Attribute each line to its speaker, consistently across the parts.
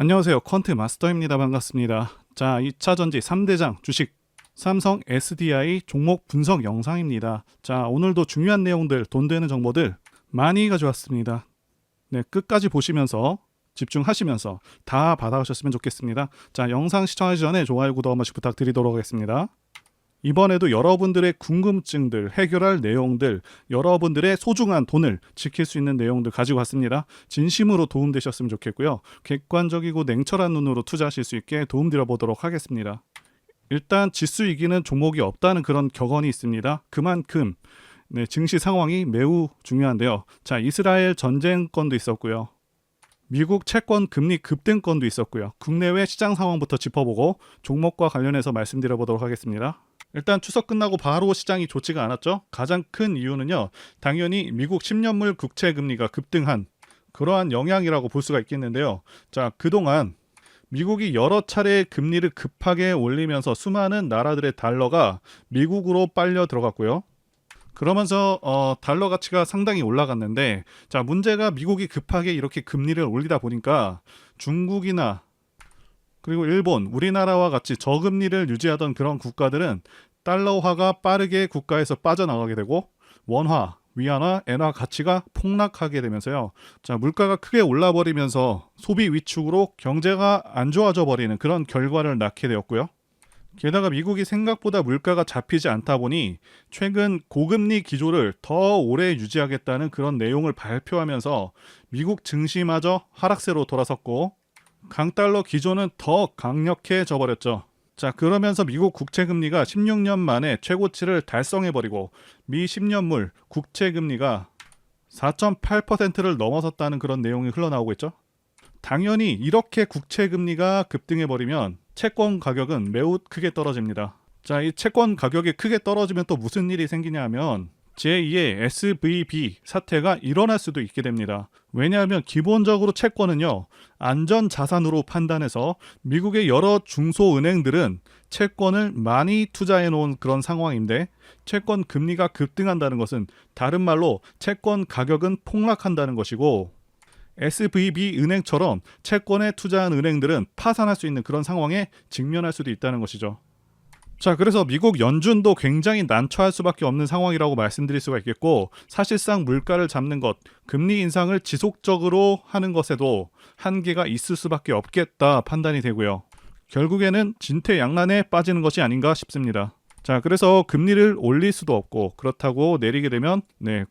Speaker 1: 안녕하세요. 퀀트 마스터입니다. 반갑습니다. 자, 2차 전지 3대장 주식 삼성 SDI 종목 분석 영상입니다. 자, 오늘도 중요한 내용들, 돈 되는 정보들 많이 가져왔습니다. 네, 끝까지 보시면서 집중하시면서 다 받아가셨으면 좋겠습니다. 자, 영상 시청하기 전에 좋아요, 구독 한 번씩 부탁드리도록 하겠습니다. 이번에도 여러분들의 궁금증들, 해결할 내용들, 여러분들의 소중한 돈을 지킬 수 있는 내용들 가지고 왔습니다. 진심으로 도움되셨으면 좋겠고요. 객관적이고 냉철한 눈으로 투자하실 수 있게 도움드려 보도록 하겠습니다. 일단 지수 이기는 종목이 없다는 그런 격언이 있습니다. 그만큼 증시 상황이 매우 중요한데요. 자, 이스라엘 전쟁 건도 있었고요. 미국 채권 금리 급등 건도 있었고요. 국내외 시장 상황부터 짚어보고 종목과 관련해서 말씀드려 보도록 하겠습니다. 일단 추석 끝나고 바로 시장이 좋지가 않았죠. 가장 큰 이유는요, 당연히 미국 10년물 국채 금리가 급등한 그러한 영향이라고 볼 수가 있겠는데요. 자, 그동안 미국이 여러 차례 금리를 급하게 올리면서 수많은 나라들의 달러가 미국으로 빨려 들어갔고요. 그러면서 달러 가치가 상당히 올라갔는데, 자, 문제가 미국이 급하게 이렇게 금리를 올리다 보니까 중국이나 그리고 일본, 우리나라와 같이 저금리를 유지하던 그런 국가들은 달러화가 빠르게 국가에서 빠져나가게 되고 원화, 위안화, 엔화 가치가 폭락하게 되면서요. 자, 물가가 크게 올라버리면서 소비 위축으로 경제가 안 좋아져 버리는 그런 결과를 낳게 되었고요. 게다가 미국이 생각보다 물가가 잡히지 않다 보니 최근 고금리 기조를 더 오래 유지하겠다는 그런 내용을 발표하면서 미국 증시마저 하락세로 돌아섰고 강달러 기조는 더 강력해져 버렸죠. 자, 그러면서 미국 국채금리가 16년 만에 최고치를 달성해버리고 미 10년물 국채금리가 4.8%를 넘어섰다는 그런 내용이 흘러나오고 있죠. 당연히 이렇게 국채금리가 급등해버리면 채권 가격은 매우 크게 떨어집니다. 자, 이 채권 가격이 크게 떨어지면 또 무슨 일이 생기냐 하면 제2의 SVB 사태가 일어날 수도 있게 됩니다. 왜냐하면 기본적으로 채권은요, 안전자산으로 판단해서 미국의 여러 중소은행들은 채권을 많이 투자해 놓은 그런 상황인데, 채권 금리가 급등한다는 것은 다른 말로 채권 가격은 폭락한다는 것이고, SVB 은행처럼 채권에 투자한 은행들은 파산할 수 있는 그런 상황에 직면할 수도 있다는 것이죠. 자, 그래서 미국 연준도 굉장히 난처할 수밖에 없는 상황이라고 말씀드릴 수가 있겠고, 사실상 물가를 잡는 것, 금리 인상을 지속적으로 하는 것에도 한계가 있을 수밖에 없겠다 판단이 되고요. 결국에는 진퇴양난에 빠지는 것이 아닌가 싶습니다. 자, 그래서 금리를 올릴 수도 없고, 그렇다고 내리게 되면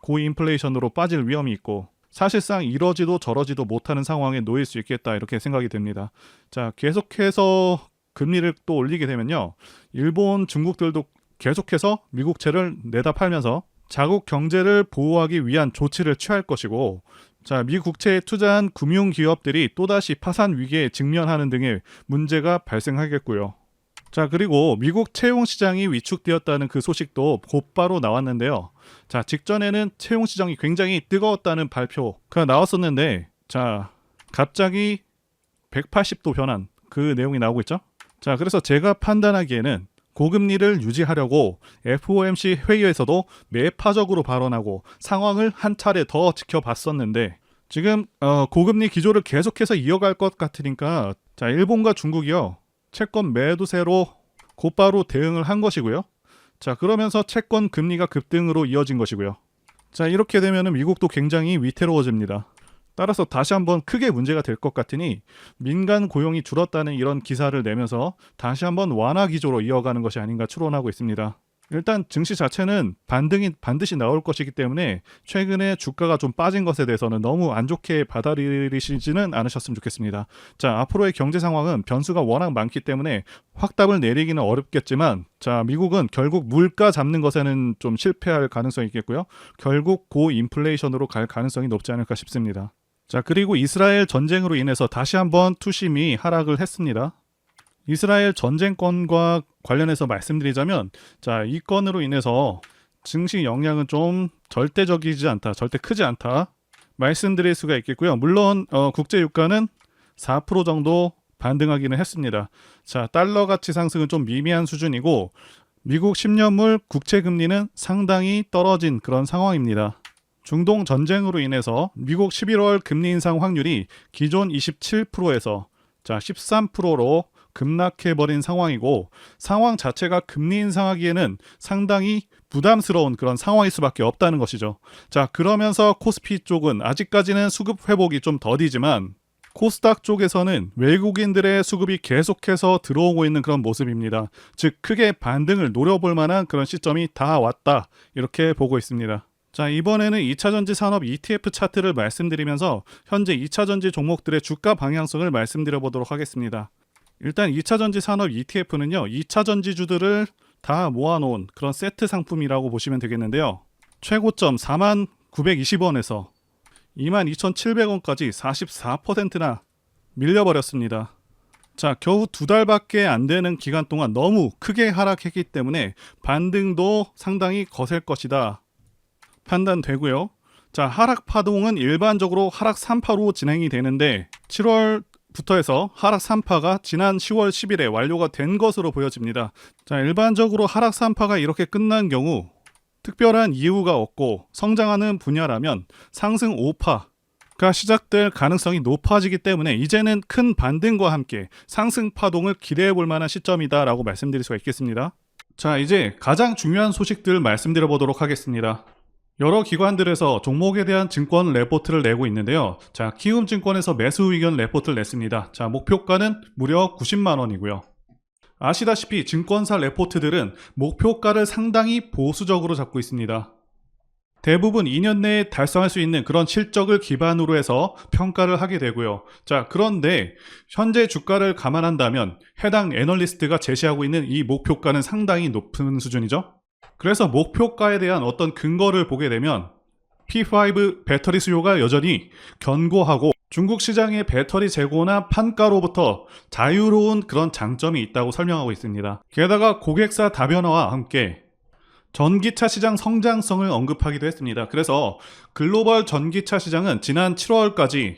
Speaker 1: 고인플레이션으로 빠질 위험이 있고, 사실상 이러지도 저러지도 못하는 상황에 놓일 수 있겠다, 이렇게 생각이 됩니다. 자, 계속해서 금리를 또 올리게 되면요, 일본, 중국들도 계속해서 미국채를 내다 팔면서 자국 경제를 보호하기 위한 조치를 취할 것이고, 자, 미국채에 투자한 금융기업들이 또다시 파산 위기에 직면하는 등의 문제가 발생하겠고요. 자, 그리고 미국 채용 시장이 위축되었다는 그 소식도 곧바로 나왔는데요. 자, 직전에는 채용 시장이 굉장히 뜨거웠다는 발표가 나왔었는데, 자, 갑자기 180도 변한 그 내용이 나오고 있죠. 자, 그래서 제가 판단하기에는 고금리를 유지하려고 FOMC 회의에서도 매파적으로 발언하고 상황을 한 차례 더 지켜봤었는데, 지금 고금리 기조를 계속해서 이어갈 것 같으니까, 자, 일본과 중국이요, 채권 매도세로 곧바로 대응을 한 것이고요. 자, 그러면서 채권 금리가 급등으로 이어진 것이고요. 자, 이렇게 되면 미국도 굉장히 위태로워집니다. 따라서 다시 한번 크게 문제가 될 것 같으니 민간 고용이 줄었다는 이런 기사를 내면서 다시 한번 완화 기조로 이어가는 것이 아닌가 추론하고 있습니다. 일단 증시 자체는 반등이 반드시 나올 것이기 때문에 최근에 주가가 좀 빠진 것에 대해서는 너무 안 좋게 받아들이시지는 않으셨으면 좋겠습니다. 자, 앞으로의 경제 상황은 변수가 워낙 많기 때문에 확답을 내리기는 어렵겠지만, 자, 미국은 결국 물가 잡는 것에는 좀 실패할 가능성이 있겠고요. 결국 고인플레이션으로 갈 가능성이 높지 않을까 싶습니다. 자, 그리고 이스라엘 전쟁으로 인해서 다시 한번 투심이 하락을 했습니다. 이스라엘 전쟁권과 관련해서 말씀드리자면, 자, 이 건으로 인해서 증시 영향은 좀 절대적이지 않다, 절대 크지 않다 말씀드릴 수가 있겠고요. 물론 국제 유가는 4% 정도 반등하기는 했습니다. 자, 달러 가치 상승은 좀 미미한 수준이고, 미국 10년물 국채 금리는 상당히 떨어진 그런 상황입니다. 중동 전쟁으로 인해서 미국 11월 금리 인상 확률이 기존 27%에서 자, 13%로 급락해버린 상황이고, 상황 자체가 금리 인상하기에는 상당히 부담스러운 그런 상황일 수밖에 없다는 것이죠. 자, 그러면서 코스피 쪽은 아직까지는 수급 회복이 좀 더디지만 코스닥 쪽에서는 외국인들의 수급이 계속해서 들어오고 있는 그런 모습입니다. 즉 크게 반등을 노려볼 만한 그런 시점이 다 왔다, 이렇게 보고 있습니다. 자, 이번에는 2차전지 산업 ETF 차트를 말씀드리면서 현재 2차전지 종목들의 주가 방향성을 말씀드려 보도록 하겠습니다. 일단 2차전지 산업 ETF는요, 2차전지주들을 다 모아놓은 그런 세트 상품이라고 보시면 되겠는데요. 최고점 49,20원에서 22,700원까지 44%나 밀려버렸습니다. 자, 겨우 2달밖에 안 되는 기간 동안 너무 크게 하락했기 때문에 반등도 상당히 거셀 것이다 판단되고요. 자, 하락 파동은 일반적으로 하락 3파로 진행이 되는데 7월부터 해서 하락 3파가 지난 10월 10일에 완료가 된 것으로 보여집니다. 자, 일반적으로 하락 3파가 이렇게 끝난 경우 특별한 이유가 없고 성장하는 분야라면 상승 5파가 시작될 가능성이 높아지기 때문에 이제는 큰 반등과 함께 상승 파동을 기대해 볼 만한 시점이다라고 말씀드릴 수가 있겠습니다. 자, 이제 가장 중요한 소식들 말씀드려 보도록 하겠습니다. 여러 기관들에서 종목에 대한 증권 레포트를 내고 있는데요. 자, 키움증권에서 매수 의견 레포트를 냈습니다. 자, 목표가는 무려 90만 원이고요. 아시다시피 증권사 레포트들은 목표가를 상당히 보수적으로 잡고 있습니다. 대부분 2년 내에 달성할 수 있는 그런 실적을 기반으로 해서 평가를 하게 되고요. 자, 그런데 현재 주가를 감안한다면 해당 애널리스트가 제시하고 있는 이 목표가는 상당히 높은 수준이죠. 그래서 목표가에 대한 어떤 근거를 보게 되면 P5 배터리 수요가 여전히 견고하고 중국 시장의 배터리 재고나 판가로부터 자유로운 그런 장점이 있다고 설명하고 있습니다. 게다가 고객사 다변화와 함께 전기차 시장 성장성을 언급하기도 했습니다. 그래서 글로벌 전기차 시장은 지난 7월까지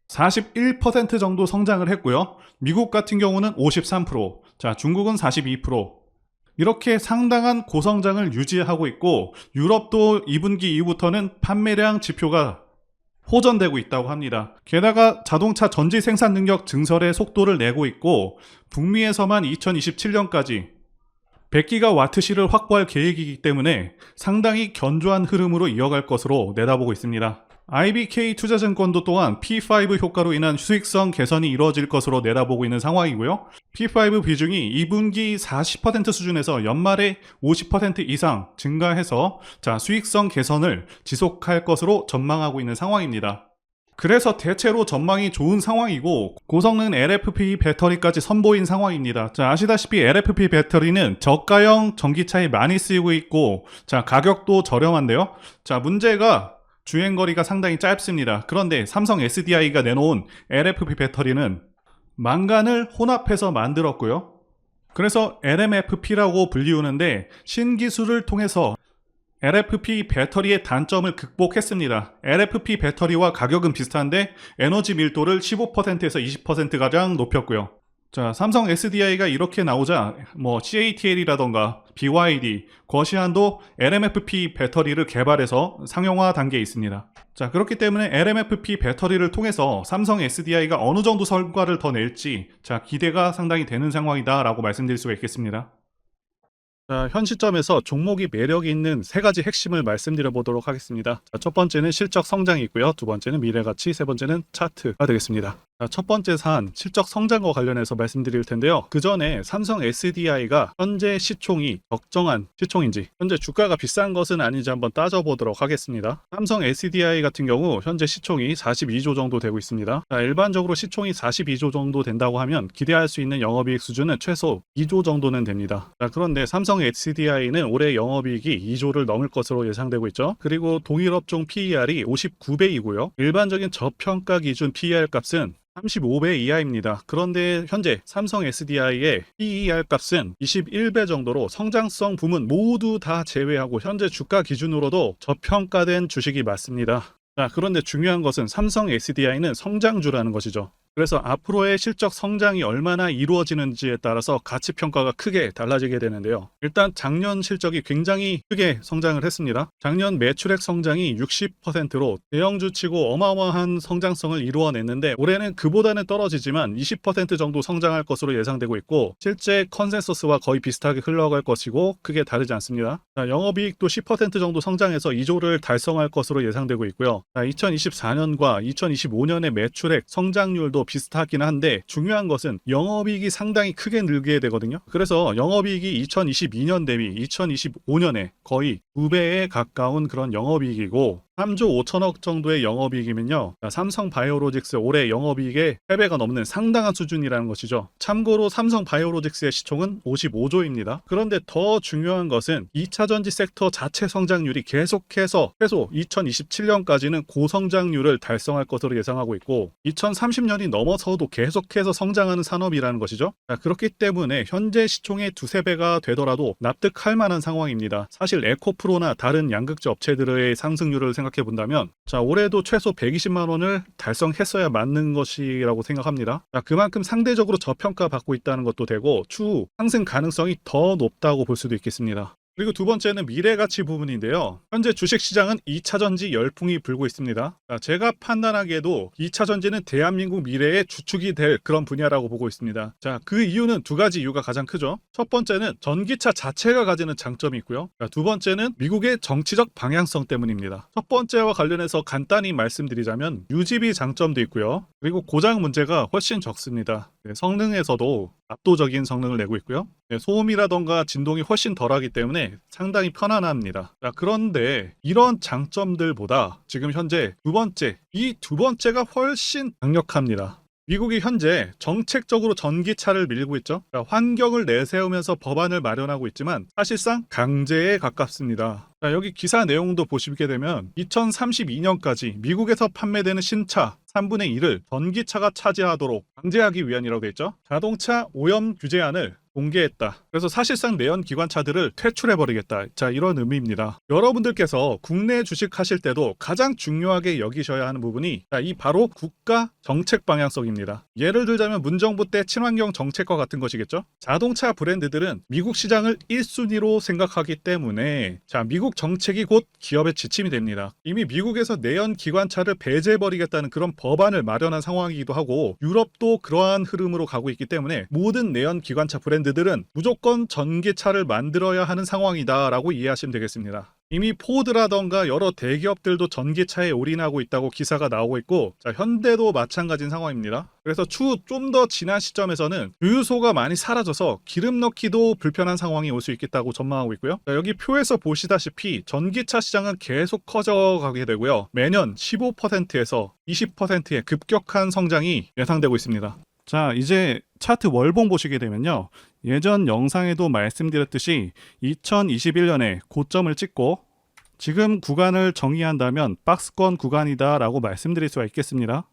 Speaker 1: 41% 정도 성장을 했고요. 미국 같은 경우는 53%, 자, 중국은 42%, 이렇게 상당한 고성장을 유지하고 있고 유럽도 2분기 이후부터는 판매량 지표가 호전되고 있다고 합니다. 게다가 자동차 전지 생산 능력 증설의 속도를 내고 있고 북미에서만 2027년까지 100기가와트시를 확보할 계획이기 때문에 상당히 견조한 흐름으로 이어갈 것으로 내다보고 있습니다. IBK 투자증권도 또한 P5 효과로 인한 수익성 개선이 이루어질 것으로 내다보고 있는 상황이고요. P5 비중이 2분기 40% 수준에서 연말에 50% 이상 증가해서 수익성 개선을 지속할 것으로 전망하고 있는 상황입니다. 그래서 대체로 전망이 좋은 상황이고 고성능 LFP 배터리까지 선보인 상황입니다. 자, 아시다시피 LFP 배터리는 저가형 전기차에 많이 쓰이고 있고 가격도 저렴한데요. 자, 문제가 주행거리가 상당히 짧습니다. 그런데 삼성 SDI가 내놓은 LFP 배터리는 망간을 혼합해서 만들었고요. 그래서 LMFP라고 불리우는데 신기술을 통해서 LFP 배터리의 단점을 극복했습니다. LFP 배터리와 가격은 비슷한데 에너지 밀도를 15%에서 20%가량 높였고요. 자, 삼성 SDI가 이렇게 나오자 CATL이라던가 BYD, 거시안도 LMFP 배터리를 개발해서 상용화 단계에 있습니다. 자, 그렇기 때문에 LMFP 배터리를 통해서 삼성 SDI가 어느 정도 성과를 더 낼지 기대가 상당히 되는 상황이다 라고 말씀드릴 수가 있겠습니다. 자, 현 시점에서 종목이 매력이 있는 세 가지 핵심을 말씀드려 보도록 하겠습니다. 자, 첫 번째는 실적 성장이 있고요. 두 번째는 미래가치, 세 번째는 차트가 되겠습니다. 자, 첫 번째 사안, 실적 성장과 관련해서 말씀드릴 텐데요. 그 전에 삼성 SDI가 현재 시총이 적정한 시총인지, 현재 주가가 비싼 것은 아닌지 한번 따져보도록 하겠습니다. 삼성 SDI 같은 경우 현재 시총이 42조 정도 되고 있습니다. 자, 일반적으로 시총이 42조 정도 된다고 하면 기대할 수 있는 영업이익 수준은 최소 2조 정도는 됩니다. 자, 그런데 삼성 SDI는 올해 영업이익이 2조를 넘을 것으로 예상되고 있죠. 그리고 동일업종 PER이 59배이고요. 일반적인 저평가 기준 PER 값은 35배 이하입니다. 그런데 현재 삼성 SDI의 PER 값은 21배 정도로 성장성 부문 모두 다 제외하고 현재 주가 기준으로도 저평가된 주식이 맞습니다. 자, 그런데 중요한 것은 삼성 SDI는 성장주라는 것이죠. 그래서 앞으로의 실적 성장이 얼마나 이루어지는지에 따라서 가치 평가가 크게 달라지게 되는데요. 일단 작년 실적이 굉장히 크게 성장을 했습니다. 작년 매출액 성장이 60%로 대형주치고 어마어마한 성장성을 이루어냈는데 올해는 그보다는 떨어지지만 20% 정도 성장할 것으로 예상되고 있고 실제 컨센서스와 거의 비슷하게 흘러갈 것이고 크게 다르지 않습니다. 영업이익도 10% 정도 성장해서 2조를 달성할 것으로 예상되고 있고요. 2024년과 2025년의 매출액 성장률도 비슷하긴 한데 중요한 것은 영업이익이 상당히 크게 늘게 되거든요. 그래서 영업이익이 2022년 대비 2025년에 거의 2배에 가까운 그런 영업이익이고 3조 5천억 정도의 영업이익이면요. 삼성바이오로직스 올해 영업이익의 3배가 넘는 상당한 수준이라는 것이죠. 참고로 삼성바이오로직스의 시총은 55조입니다. 그런데 더 중요한 것은 2차전지 섹터 자체 성장률이 계속해서 최소 2027년까지는 고성장률을 달성할 것으로 예상하고 있고 2030년이 넘어서도 계속해서 성장하는 산업이라는 것이죠. 그렇기 때문에 현재 시총의 2~3배가 되더라도 납득할 만한 상황입니다. 사실 에코프로나 다른 양극재 업체들의 상승률을 생각해 본다면 올해도 최소 120만 원을 달성했어야 맞는 것이라고 생각합니다. 그만큼 상대적으로 저평가받고 있다는 것도 되고 추후 상승 가능성이 더 높다고 볼 수도 있겠습니다. 그리고 두 번째는 미래가치 부분인데요. 현재 주식시장은 2차전지 열풍이 불고 있습니다. 제가 판단하기에도 2차전지는 대한민국 미래의 주축이 될 그런 분야라고 보고 있습니다. 그 이유는 두 가지 이유가 가장 크죠. 첫 번째는 전기차 자체가 가지는 장점이 있고요. 두 번째는 미국의 정치적 방향성 때문입니다. 첫 번째와 관련해서 간단히 말씀드리자면 유지비 장점도 있고요. 그리고 고장 문제가 훨씬 적습니다. 성능에서도 압도적인 성능을 내고 있고요. 소음이라던가 진동이 훨씬 덜하기 때문에 상당히 편안합니다. 그런데 이런 장점들보다 지금 현재 이 두 번째가 훨씬 강력합니다. 미국이 현재 정책적으로 전기차를 밀고 있죠. 환경을 내세우면서 법안을 마련하고 있지만 사실상 강제에 가깝습니다. 여기 기사 내용도 보시게 되면 2032년까지 미국에서 판매되는 신차 3분의 1을 전기차가 차지하도록 강제하기 위한이라고 되어 있죠. 자동차 오염 규제안을 공개했다. 그래서 사실상 내연 기관차들을 퇴출해버리겠다. 이런 의미입니다. 여러분들께서 국내 주식하실 때도 가장 중요하게 여기셔야 하는 부분이 이 바로 국가 정책 방향성입니다. 예를 들자면 문정부 때 친환경 정책과 같은 것이겠죠. 자동차 브랜드들은 미국 시장을 1순위로 생각하기 때문에 미국 정책이 곧 기업의 지침이 됩니다. 이미 미국에서 내연 기관차를 배제해버리겠다는 그런 법안을 마련한 상황이기도 하고 유럽도 그러한 흐름으로 가고 있기 때문에 모든 내연 기관차 브랜드들은 무조건 전기차를 만들어야 하는 상황이다 라고 이해하시면 되겠습니다. 이미 포드라던가 여러 대기업들도 전기차에 올인하고 있다고 기사가 나오고 있고 현대도 마찬가지인 상황입니다. 그래서 추후 좀 더 지난 시점에서는 주유소가 많이 사라져서 기름 넣기도 불편한 상황이 올 수 있겠다고 전망하고 있고요. 여기 표에서 보시다시피 전기차 시장은 계속 커져가게 되고요. 매년 15%에서 20%의 급격한 성장이 예상되고 있습니다. 이제 차트 월봉 보시게 되면요. 예전 영상에도 말씀드렸듯이 2021년에 고점을 찍고 지금 구간을 정의한다면 박스권 구간이다 라고 말씀드릴 수가 있겠습니다.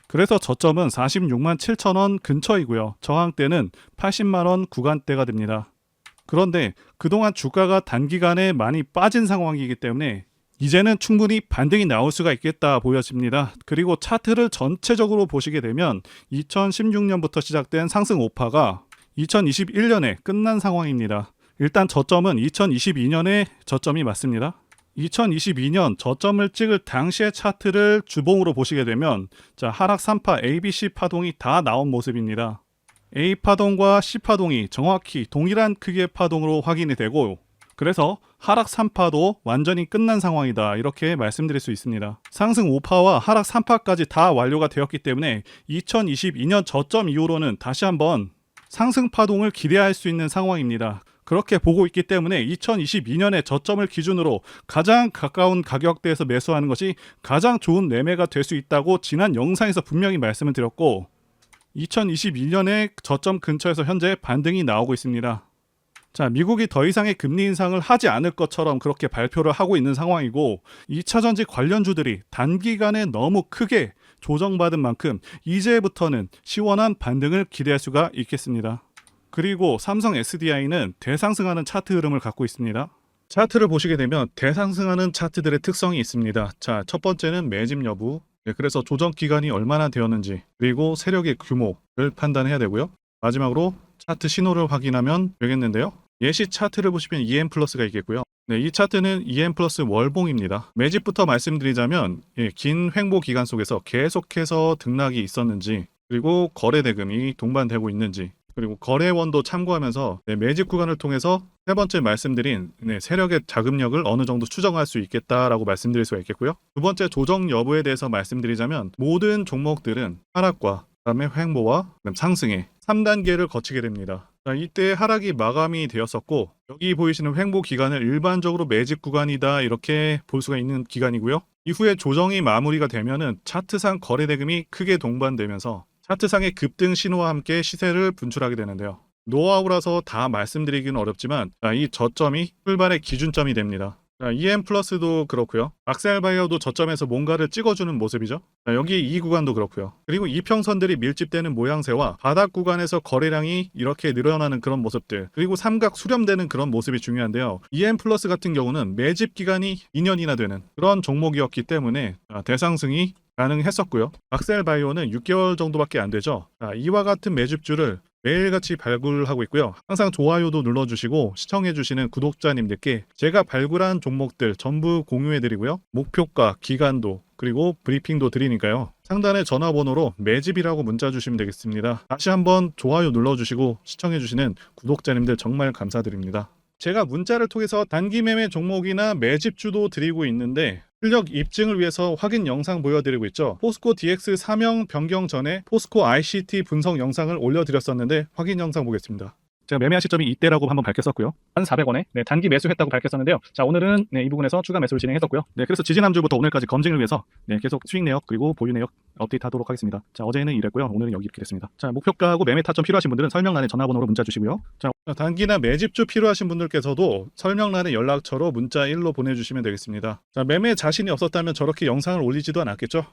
Speaker 1: 그래서 저점은 46만 7천 원 근처이고요. 저항대는 80만 원 구간대가 됩니다. 그런데 그동안 주가가 단기간에 많이 빠진 상황이기 때문에 이제는 충분히 반등이 나올 수가 있겠다 보여집니다. 그리고 차트를 전체적으로 보시게 되면 2016년부터 시작된 상승 오파가 2021년에 끝난 상황입니다. 일단 저점은 2022년에 저점이 맞습니다. 2022년 저점을 찍을 당시의 차트를 주봉으로 보시게 되면 하락 3파 ABC 파동이 다 나온 모습입니다. A 파동과 C 파동이 정확히 동일한 크기의 파동으로 확인이 되고 그래서 하락 3파도 완전히 끝난 상황이다 이렇게 말씀드릴 수 있습니다. 상승 5파와 하락 3파까지 다 완료가 되었기 때문에 2022년 저점 이후로는 다시 한번 상승 파동을 기대할 수 있는 상황입니다. 그렇게 보고 있기 때문에 2022년의 저점을 기준으로 가장 가까운 가격대에서 매수하는 것이 가장 좋은 매매가 될 수 있다고 지난 영상에서 분명히 말씀을 드렸고 2022년의 저점 근처에서 현재 반등이 나오고 있습니다. 미국이 더 이상의 금리 인상을 하지 않을 것처럼 그렇게 발표를 하고 있는 상황이고 2차전지 관련주들이 단기간에 너무 크게 조정받은 만큼 이제부터는 시원한 반등을 기대할 수가 있겠습니다. 그리고 삼성 SDI는 대상승하는 차트 흐름을 갖고 있습니다. 차트를 보시게 되면 대상승하는 차트들의 특성이 있습니다. 첫 번째는 매집 여부, 네, 그래서 조정 기간이 얼마나 되었는지 그리고 세력의 규모를 판단해야 되고요. 마지막으로 차트 신호를 확인하면 되겠는데요. 예시 차트를 보시면 EM 플러스가 있겠고요. 네, 이 차트는 EM 플러스 월봉입니다. 매집부터 말씀드리자면 긴 횡보 기간 속에서 계속해서 등락이 있었는지 그리고 거래 대금이 동반되고 있는지 그리고 거래원도 참고하면서 매집 구간을 통해서 세 번째 말씀드린 세력의 자금력을 어느 정도 추정할 수 있겠다라고 말씀드릴 수가 있겠고요. 두 번째 조정 여부에 대해서 말씀드리자면 모든 종목들은 하락과 그다음에 횡보와 그다음 상승의 3단계를 거치게 됩니다. 자, 이때 하락이 마감이 되었었고 여기 보이시는 횡보 기간을 일반적으로 매집 구간이다 이렇게 볼 수가 있는 기간이고요. 이후에 조정이 마무리가 되면은 차트상 거래 대금이 크게 동반되면서 차트상의 급등 신호와 함께 시세를 분출하게 되는데요. 노하우라서 다 말씀드리기는 어렵지만 이 저점이 출발의 기준점이 됩니다. EM 플러스도 그렇고요. 악셀바이어도 저점에서 뭔가를 찍어주는 모습이죠. 여기 이 구간도 그렇고요. 그리고 이평선들이 밀집되는 모양새와 바닥 구간에서 거래량이 이렇게 늘어나는 그런 모습들 그리고 삼각 수렴되는 그런 모습이 중요한데요. EM 플러스 같은 경우는 매집 기간이 2년이나 되는 그런 종목이었기 때문에 대상승이 가능했었고요. 악셀바이오는 6개월 정도밖에 안 되죠. 이와 같은 매집주를 매일같이 발굴하고 있고요. 항상 좋아요도 눌러주시고 시청해주시는 구독자님들께 제가 발굴한 종목들 전부 공유해드리고요. 목표가, 기간도 그리고 브리핑도 드리니까요. 상단의 전화번호로 매집이라고 문자 주시면 되겠습니다. 다시 한번 좋아요 눌러주시고 시청해주시는 구독자님들 정말 감사드립니다. 제가 문자를 통해서 단기 매매 종목이나 매집주도 드리고 있는데 실력 입증을 위해서 확인 영상 보여드리고 있죠. 포스코 DX 사명 변경 전에 포스코 ICT 분석 영상을 올려드렸었는데 확인 영상 보겠습니다. 제가 매매한 시점이 이때라고 한번 밝혔었고요. 1,400원에 단기 매수했다고 밝혔었는데요. 자, 오늘은 이 부분에서 추가 매수를 진행했었고요. 그래서 지지난주부터 오늘까지 검증을 위해서 계속 수익 내역 그리고 보유 내역 업데이트하도록 하겠습니다. 자, 어제는 이랬고요. 오늘은 여기 이렇게 됐습니다. 자, 목표가하고 매매 타점 필요하신 분들은 설명란에 전화번호로 문자 주시고요. 자, 단기나 매집주 필요하신 분들께서도 설명란에 연락처로 문자 1로 보내주시면 되겠습니다. 자, 매매 자신이 없었다면 저렇게 영상을 올리지도 않았겠죠?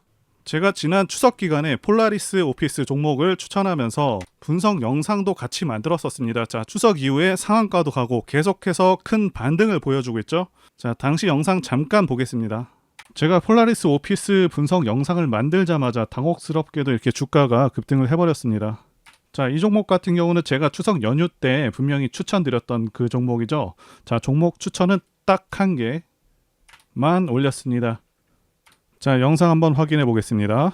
Speaker 1: 제가 지난 추석 기간에 폴라리스 오피스 종목을 추천하면서 분석 영상도 같이 만들었었습니다. 자, 추석 이후에 상한가도 가고 계속해서 큰 반등을 보여주고 있죠. 자, 당시 영상 잠깐 보겠습니다. 제가 폴라리스 오피스 분석 영상을 만들자마자 당혹스럽게도 이렇게 주가가 급등을 해버렸습니다. 자, 이 종목 같은 경우는 제가 추석 연휴 때 분명히 추천드렸던 그 종목이죠. 자, 종목 추천은 딱 한 개만 올렸습니다. 자, 영상 한번 확인해 보겠습니다.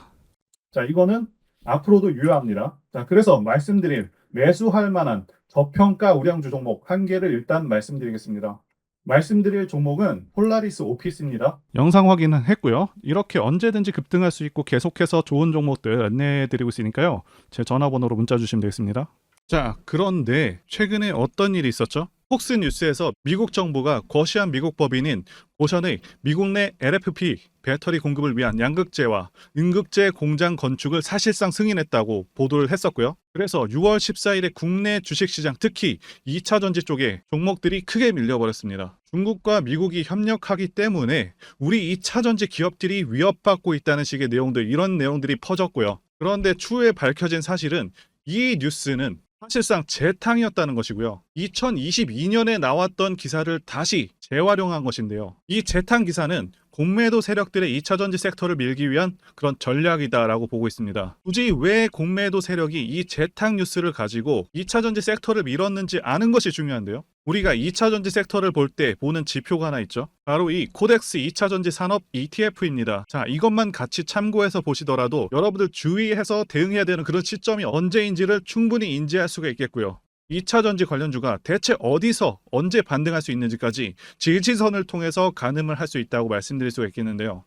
Speaker 1: 자, 이거는 앞으로도 유효합니다. 자, 그래서 말씀드릴 매수할 만한 저평가 우량주 종목 한 개를 일단 말씀드리겠습니다. 말씀드릴 종목은 폴라리스 오피스입니다. 영상 확인은 했고요. 이렇게 언제든지 급등할 수 있고 계속해서 좋은 종목들 안내해 드리고 있으니까요. 제 전화번호로 문자 주시면 되겠습니다. 자, 그런데 최근에 어떤 일이 있었죠? 폭스뉴스에서 미국 정부가 거시한 미국 법인인 고션의 미국 내 LFP 배터리 공급을 위한 양극재와 음극재 공장 건축을 사실상 승인했다고 보도를 했었고요. 그래서 6월 14일에 국내 주식시장 특히 2차전지 쪽에 종목들이 크게 밀려버렸습니다. 중국과 미국이 협력하기 때문에 우리 2차전지 기업들이 위협받고 있다는 식의 내용들 이런 내용들이 퍼졌고요. 그런데 추후에 밝혀진 사실은 이 뉴스는 사실상 재탕이었다는 것이고요. 2022년에 나왔던 기사를 다시 재활용한 것인데요. 이 재탕 기사는 공매도 세력들의 2차전지 섹터를 밀기 위한 그런 전략이다라고 보고 있습니다. 굳이 왜 공매도 세력이 이 재탕 뉴스를 가지고 2차전지 섹터를 밀었는지 아는 것이 중요한데요. 우리가 2차전지 섹터를 볼 때 보는 지표가 하나 있죠. 바로 이 코덱스 2차전지 산업 ETF입니다. 자, 이것만 같이 참고해서 보시더라도 여러분들 주의해서 대응해야 되는 그런 시점이 언제인지를 충분히 인지할 수가 있겠고요. 2차전지 관련주가 대체 어디서 언제 반등할 수 있는지까지 지지선을 통해서 가늠을 할 수 있다고 말씀드릴 수가 있겠는데요.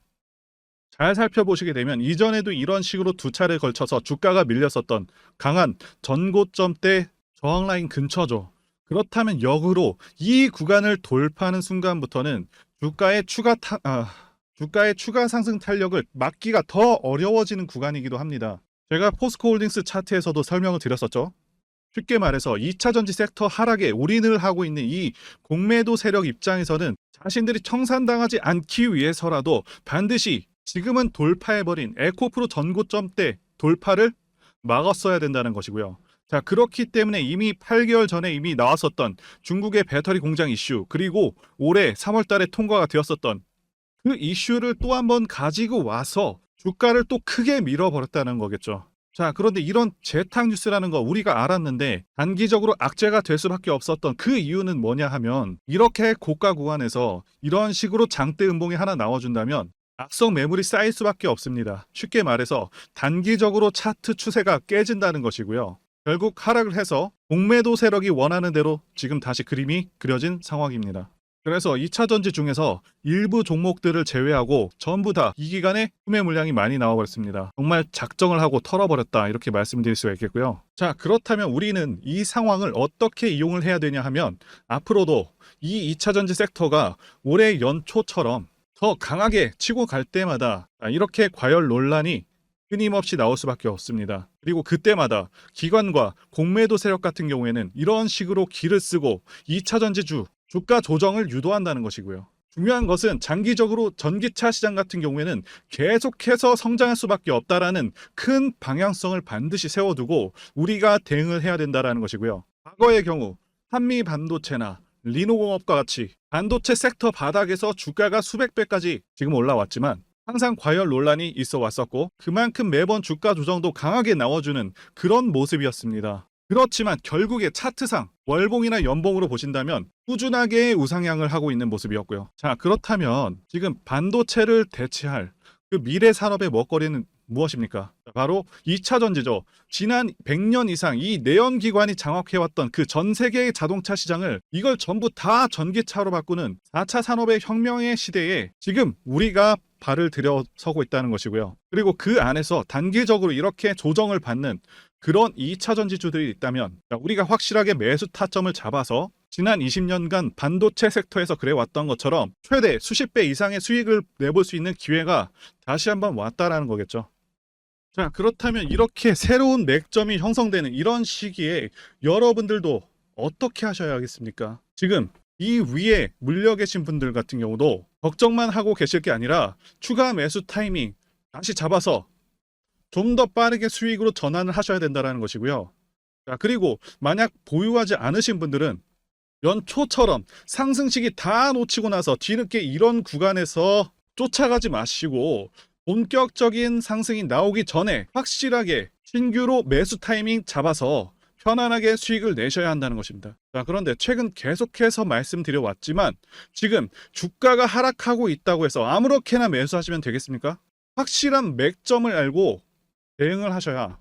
Speaker 1: 잘 살펴보시게 되면 이전에도 이런 식으로 두 차례 걸쳐서 주가가 밀렸었던 강한 전고점대 저항라인 근처죠. 그렇다면 역으로 이 구간을 돌파하는 순간부터는 주가의 추가 상승 탄력을 막기가 더 어려워지는 구간이기도 합니다. 제가 포스코홀딩스 차트에서도 설명을 드렸었죠. 쉽게 말해서 2차전지 섹터 하락에 올인을 하고 있는 이 공매도 세력 입장에서는 자신들이 청산당하지 않기 위해서라도 반드시 지금은 돌파해버린 에코프로 전고점대 돌파를 막았어야 된다는 것이고요. 자, 그렇기 때문에 이미 8개월 전에 이미 나왔었던 중국의 배터리 공장 이슈 그리고 올해 3월 달에 통과가 되었었던 그 이슈를 또 한 번 가지고 와서 주가를 또 크게 밀어버렸다는 거겠죠. 자, 그런데 이런 재탕 뉴스라는 거 우리가 알았는데 단기적으로 악재가 될 수밖에 없었던 그 이유는 뭐냐 하면, 이렇게 고가 구간에서 이런 식으로 장대 음봉이 하나 나와준다면 악성 매물이 쌓일 수밖에 없습니다. 쉽게 말해서 단기적으로 차트 추세가 깨진다는 것이고요. 결국 하락을 해서 공매도 세력이 원하는 대로 지금 다시 그림이 그려진 상황입니다. 그래서 2차 전지 중에서 일부 종목들을 제외하고 전부 다 이 기간에 구매 물량이 많이 나와버렸습니다. 정말 작정을 하고 털어버렸다, 이렇게 말씀드릴 수가 있겠고요. 자, 그렇다면 우리는 이 상황을 어떻게 이용을 해야 되냐 하면, 앞으로도 이 2차 전지 섹터가 올해 연초처럼 더 강하게 치고 갈 때마다 이렇게 과열 논란이 끊임없이 나올 수밖에 없습니다. 그리고 그때마다 기관과 공매도 세력 같은 경우에는 이런 식으로 기를 쓰고 2차 전지주 주가 조정을 유도한다는 것이고요. 중요한 것은 장기적으로 전기차 시장 같은 경우에는 계속해서 성장할 수밖에 없다라는 큰 방향성을 반드시 세워두고 우리가 대응을 해야 된다는 것이고요. 과거의 경우 한미 반도체나 리노공업과 같이 반도체 섹터 바닥에서 주가가 수백 배까지 지금 올라왔지만 항상 과열 논란이 있어 왔었고, 그만큼 매번 주가 조정도 강하게 나와주는 그런 모습이었습니다. 그렇지만 결국에 차트상 월봉이나 연봉으로 보신다면 꾸준하게 우상향을 하고 있는 모습이었고요. 자, 그렇다면 지금 반도체를 대체할 그 미래 산업의 먹거리는 무엇입니까? 바로 2차 전지죠. 지난 100년 이상 이 내연기관이 장악해왔던 그 전 세계의 자동차 시장을, 이걸 전부 다 전기차로 바꾸는 4차 산업의 혁명의 시대에 지금 우리가 발을 들여서고 있다는 것이고요. 그리고 그 안에서 단기적으로 이렇게 조정을 받는 그런 2차 전지주들이 있다면 우리가 확실하게 매수 타점을 잡아서 지난 20년간 반도체 섹터에서 그래왔던 것처럼 최대 수십 배 이상의 수익을 내볼 수 있는 기회가 다시 한번 왔다라는 거겠죠. 자, 그렇다면 이렇게 새로운 맥점이 형성되는 이런 시기에 여러분들도 어떻게 하셔야 하겠습니까? 지금 이 위에 물려 계신 분들 같은 경우도 걱정만 하고 계실 게 아니라 추가 매수 타이밍 다시 잡아서 좀 더 빠르게 수익으로 전환을 하셔야 된다는 것이고요. 자, 그리고 만약 보유하지 않으신 분들은 연초처럼 상승시기 다 놓치고 나서 뒤늦게 이런 구간에서 쫓아가지 마시고 본격적인 상승이 나오기 전에 확실하게 신규로 매수 타이밍 잡아서 편안하게 수익을 내셔야 한다는 것입니다. 자, 그런데 최근 계속해서 말씀드려왔지만 지금 주가가 하락하고 있다고 해서 아무렇게나 매수하시면 되겠습니까? 확실한 맥점을 알고 대응을 하셔야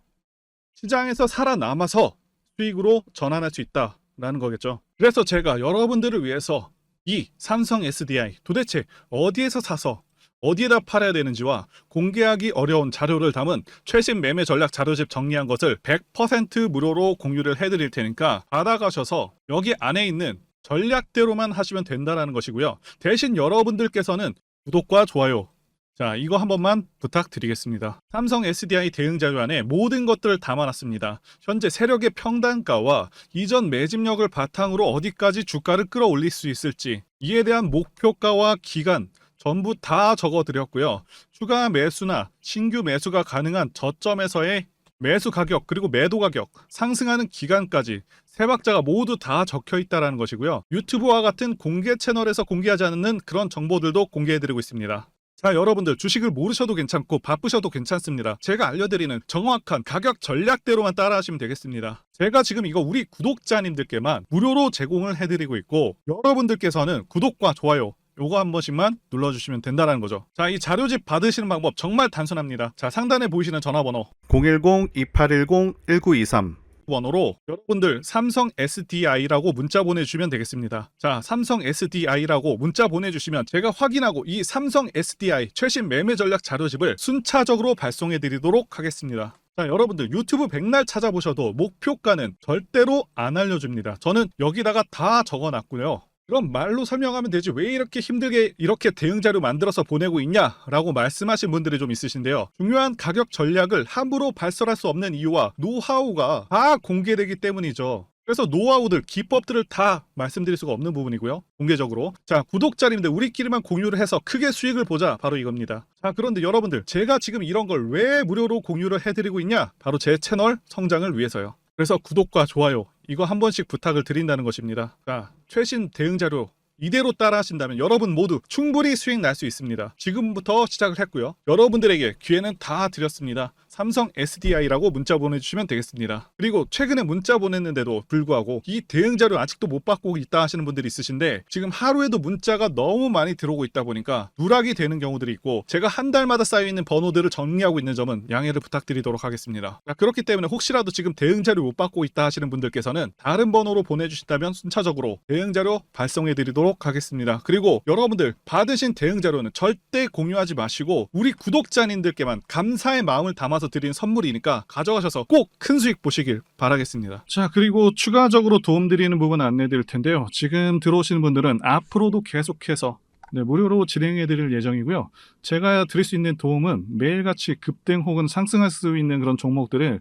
Speaker 1: 시장에서 살아남아서 수익으로 전환할 수 있다라는 거겠죠. 그래서 제가 여러분들을 위해서 이 삼성 SDI 도대체 어디에서 사서 어디에다 팔아야 되는지와 공개하기 어려운 자료를 담은 최신 매매 전략 자료집 정리한 것을 100% 무료로 공유를 해드릴 테니까 받아가셔서 여기 안에 있는 전략대로만 하시면 된다는 것이고요. 대신 여러분들께서는 구독과 좋아요, 자, 이거 한 번만 부탁드리겠습니다. 삼성 SDI 대응 자료 안에 모든 것들을 담아놨습니다. 현재 세력의 평단가와 이전 매집력을 바탕으로 어디까지 주가를 끌어올릴 수 있을지, 이에 대한 목표가와 기간 전부 다 적어드렸고요. 추가 매수나 신규 매수가 가능한 저점에서의 매수 가격, 그리고 매도 가격, 상승하는 기간까지 세 박자가 모두 다 적혀 있다는 것이고요. 유튜브와 같은 공개 채널에서 공개하지 않는 그런 정보들도 공개해드리고 있습니다. 자, 여러분들 주식을 모르셔도 괜찮고 바쁘셔도 괜찮습니다. 제가 알려드리는 정확한 가격 전략대로만 따라하시면 되겠습니다. 제가 지금 이거 우리 구독자님들께만 무료로 제공을 해드리고 있고, 여러분들께서는 구독과 좋아요 요거 한 번씩만 눌러주시면 된다는 거죠. 자, 이 자료집 받으시는 방법 정말 단순합니다. 자, 상단에 보이시는 전화번호 010-2810-1923 번호로 여러분들 삼성 SDI라고 문자 보내주시면 되겠습니다. 자, 삼성 SDI라고 문자 보내주시면 제가 확인하고 이 삼성 SDI 최신 매매 전략 자료집을 순차적으로 발송해 드리도록 하겠습니다. 자, 여러분들 유튜브 백날 찾아보셔도 목표가는 절대로 안 알려줍니다. 저는 여기다가 다 적어놨고요. 그럼 말로 설명하면 되지 왜 이렇게 힘들게 이렇게 대응 자료 만들어서 보내고 있냐 라고 말씀하신 분들이 좀 있으신데요. 중요한 가격 전략을 함부로 발설할 수 없는 이유와 노하우가 다 공개되기 때문이죠. 그래서 노하우들, 기법들을 다 말씀드릴 수가 없는 부분이고요. 공개적으로. 자, 구독자님들 우리끼리만 공유를 해서 크게 수익을 보자, 바로 이겁니다. 자, 그런데 여러분들 제가 지금 이런 걸 왜 무료로 공유를 해드리고 있냐? 바로 제 채널 성장을 위해서요. 그래서 구독과 좋아요 이거 한 번씩 부탁을 드린다는 것입니다. 자, 최신 대응 자료 이대로 따라 하신다면 여러분 모두 충분히 수익 날 수 있습니다. 지금부터 시작을 했고요. 여러분들에게 기회는 다 드렸습니다. 삼성 SDI라고 문자 보내주시면 되겠습니다. 그리고 최근에 문자 보냈는데도 불구하고 이 대응 자료 아직도 못 받고 있다 하시는 분들이 있으신데, 지금 하루에도 문자가 너무 많이 들어오고 있다 보니까 누락이 되는 경우들이 있고, 제가 한 달마다 쌓여있는 번호들을 정리하고 있는 점은 양해를 부탁드리도록 하겠습니다. 그렇기 때문에 혹시라도 지금 대응 자료 못 받고 있다 하시는 분들께서는 다른 번호로 보내주신다면 순차적으로 대응 자료 발송해 드리도록 하겠습니다. 그리고 여러분들 받으신 대응 자료는 절대 공유하지 마시고 우리 구독자님들께만 감사의 마음을 담아서 드린 선물이니까 가져가셔서 꼭 큰 수익 보시길 바라겠습니다. 자, 그리고 추가적으로 도움드리는 부분 안내해 드릴 텐데요. 지금 들어오시는 분들은 앞으로도 계속해서 무료로 진행해 드릴 예정이고요. 제가 드릴 수 있는 도움은 매일같이 급등 혹은 상승할 수 있는 그런 종목들을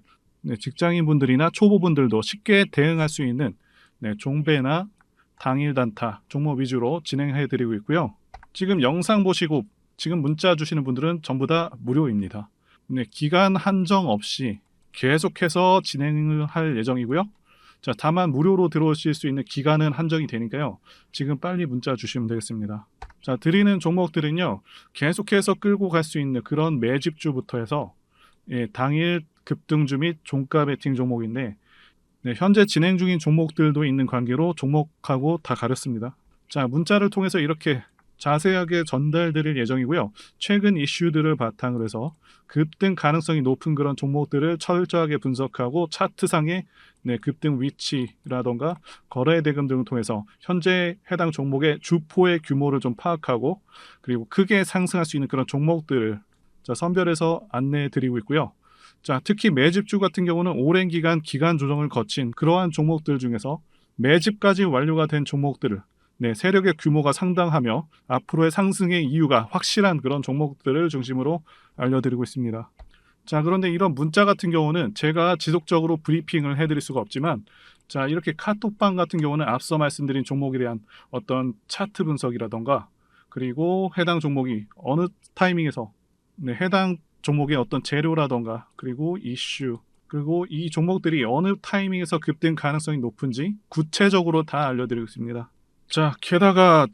Speaker 1: 직장인분들이나 초보분들도 쉽게 대응할 수 있는 종배나 당일 단타 종목 위주로 진행해 드리고 있고요. 지금 영상 보시고 지금 문자 주시는 분들은 전부 다 무료입니다. 기간 한정 없이 계속해서 진행을 할 예정이고요. 자, 다만 무료로 들어오실 수 있는 기간은 한정이 되니까요. 지금 빨리 문자 주시면 되겠습니다. 자, 드리는 종목들은요, 계속해서 끌고 갈 수 있는 그런 매집주부터 해서 당일 급등주 및 종가 베팅 종목인데, 현재 진행 중인 종목들도 있는 관계로 종목하고 다 가렸습니다. 자, 문자를 통해서 이렇게 자세하게 전달드릴 예정이고요. 최근 이슈들을 바탕으로 해서 급등 가능성이 높은 그런 종목들을 철저하게 분석하고 차트상의 급등 위치라던가 거래 대금 등을 통해서 현재 해당 종목의 주포의 규모를 좀 파악하고, 그리고 크게 상승할 수 있는 그런 종목들을 선별해서 안내해 드리고 있고요. 자, 특히 매집주 같은 경우는 오랜 기간 조정을 거친 그러한 종목들 중에서 매집까지 완료가 된 종목들을 세력의 규모가 상당하며 앞으로의 상승의 이유가 확실한 그런 종목들을 중심으로 알려드리고 있습니다. 자, 그런데 이런 문자 같은 경우는 제가 지속적으로 브리핑을 해드릴 수가 없지만, 자, 이렇게 카톡방 같은 경우는 앞서 말씀드린 종목에 대한 어떤 차트 분석이라던가, 그리고 해당 종목이 어느 타이밍에서 해당 종목의 어떤 재료라던가, 그리고 이슈, 그리고 이 종목들이 어느 타이밍에서 급등 가능성이 높은지 구체적으로 다 알려드리고 있습니다. 자, 게다가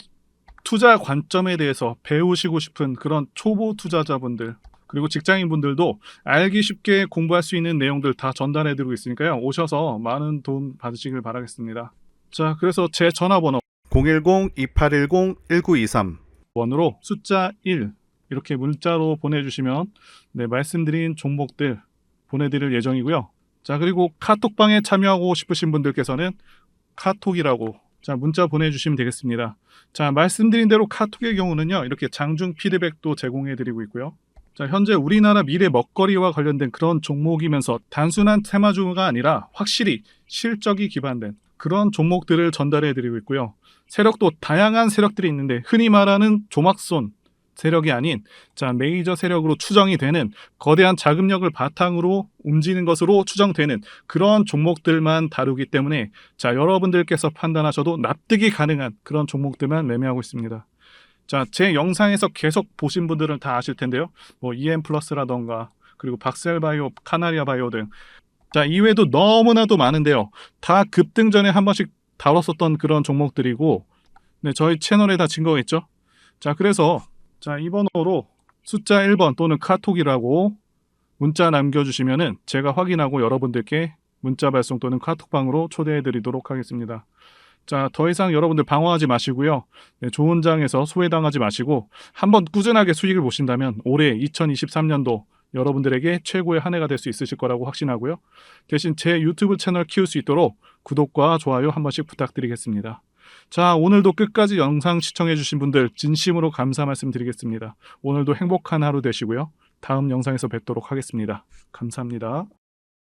Speaker 1: 투자 관점에 대해서 배우시고 싶은 그런 초보 투자자분들, 그리고 직장인분들도 알기 쉽게 공부할 수 있는 내용들 다 전달해드리고 있으니까요. 오셔서 많은 도움 받으시길 바라겠습니다. 자, 그래서 제 전화번호 010-2810-1923 번호로 숫자 1 이렇게 문자로 보내주시면 말씀드린 종목들 보내드릴 예정이고요. 자, 그리고 카톡방에 참여하고 싶으신 분들께서는 카톡이라고 문자 보내주시면 되겠습니다. 자, 말씀드린 대로 카톡의 경우는요, 이렇게 장중 피드백도 제공해드리고 있고요. 자, 현재 우리나라 미래 먹거리와 관련된 그런 종목이면서 단순한 테마주가 아니라 확실히 실적이 기반된 그런 종목들을 전달해드리고 있고요. 세력도 다양한 세력들이 있는데 흔히 말하는 조막손 세력이 아닌 메이저 세력으로 추정이 되는 거대한 자금력을 바탕으로 움직이는 것으로 추정되는 그런 종목들만 다루기 때문에 여러분들께서 판단하셔도 납득이 가능한 그런 종목들만 매매하고 있습니다. 자, 제 영상에서 계속 보신 분들은 다 아실 텐데요. EM플러스라던가 그리고 박셀바이오, 카나리아바이오 등 이외에도 너무나도 많은데요. 다 급등 전에 한 번씩 다뤘었던 그런 종목들이고 저희 채널에 다 증거가 있죠. 자, 그래서 이 번호로 숫자 1번 또는 카톡이라고 문자 남겨주시면은 제가 확인하고 여러분들께 문자 발송 또는 카톡방으로 초대해 드리도록 하겠습니다. 자, 더 이상 여러분들 방황하지 마시고요. 좋은 장에서 소외당하지 마시고 한번 꾸준하게 수익을 보신다면 올해 2023년도 여러분들에게 최고의 한 해가 될 수 있으실 거라고 확신하고요. 대신 제 유튜브 채널 키울 수 있도록 구독과 좋아요 한 번씩 부탁드리겠습니다. 자, 오늘도 끝까지 영상 시청해주신 분들 진심으로 감사 말씀드리겠습니다. 오늘도 행복한 하루 되시고요. 다음 영상에서 뵙도록 하겠습니다. 감사합니다.